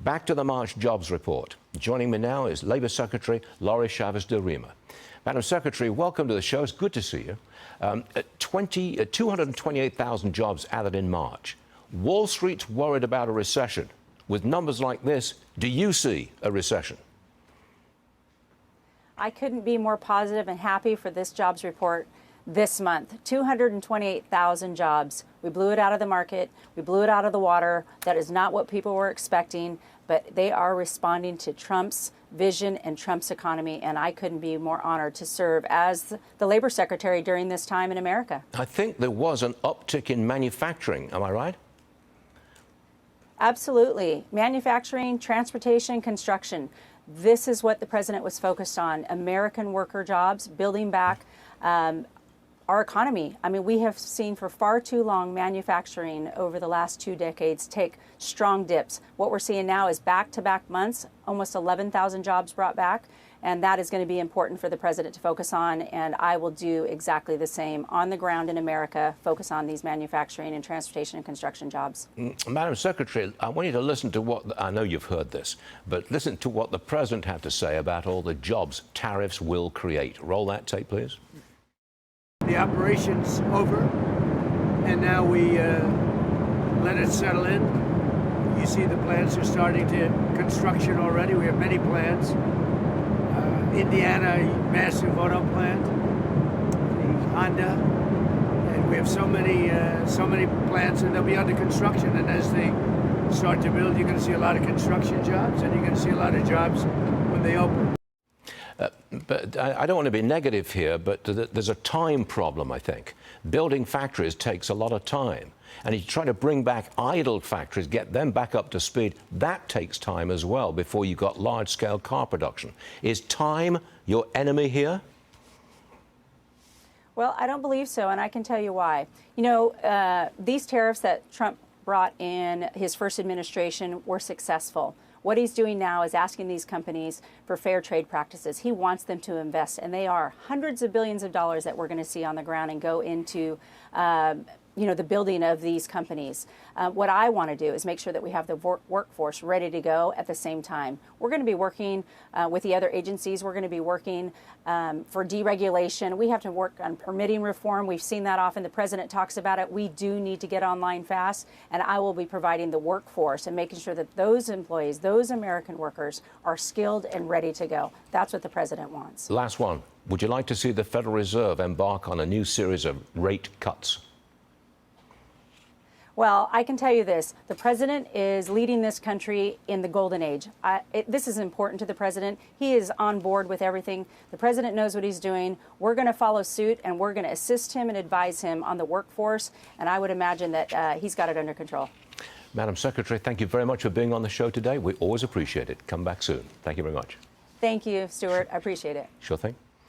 Back to the March jobs report. Joining me now is Labour Secretary Lori Chavez-DeRemer. Madam Secretary, welcome to the show. It's good to see you. 228,000 jobs added in March. Wall Street's worried about a recession. With numbers like this, do you see a recession? I couldn't be more positive and happy for this jobs report this month. 228,000 jobs. We blew it out of the market. We blew it out of the water. That is not what people were expecting, but they are responding to Trump's vision and Trump's economy, and I couldn't be more honored to serve as the Labor Secretary during this time in America. I think there was an uptick in manufacturing. Am I right? Absolutely. Manufacturing, transportation, construction. This is what the president was focused on. American worker jobs, building back our economy. I mean, we have seen for far too long manufacturing over the last 2 decades take strong dips. What we're seeing now is back-to-back months, almost 11,000 jobs brought back, and that is going to be important for the president to focus on, and I will do exactly the same on the ground in America, focus on these manufacturing and transportation and construction jobs. Madam Secretary, I want you to listen to what, I know you've heard this, but listen to what the president had to say about all the jobs tariffs will create. Roll that tape, please. The operation's over, and now we let it settle in. You see the plants are starting to construction already. We have many plants. Indiana, massive auto plant, the Honda, and we have so many plants, and they'll be under construction. And as they start to build, you're going to see a lot of construction jobs, and you're going to see a lot of jobs when they open. But I don't want to be negative here, but there's a time problem, I think. Building factories takes a lot of time. And if you try to bring back idled factories, get them back up to speed, that takes time as well before you've got large-scale car production. Is time your enemy here? Well, I don't believe so, and I can tell you why. You know, these tariffs that Trump brought in his first administration were successful. What he's doing now is asking these companies for fair trade practices. He wants them to invest, and they are hundreds of billions of dollars that we're going to see on the ground and go into the building of these companies. What I want to do is make sure that we have the workforce ready to go at the same time. We're going to be working with the other agencies. We're going to be working for deregulation. We have to work on permitting reform. We've seen that often. The president talks about it. We do need to get online fast, and I will be providing the workforce and making sure that those employees, those American workers, are skilled and ready to go. That's what the president wants. Last one. Would you like to see the Federal Reserve embark on a new series of rate cuts? Well, I can tell you this. The president is leading this country in the golden age. This is important to the president. He is on board with everything. The president knows what he's doing. We're going to follow suit, and we're going to assist him and advise him on the workforce. And I would imagine that he's got it under control. Madam Secretary, thank you very much for being on the show today. We always appreciate it. Come back soon. Thank you very much. Thank you, Stuart. I appreciate it. Sure thing.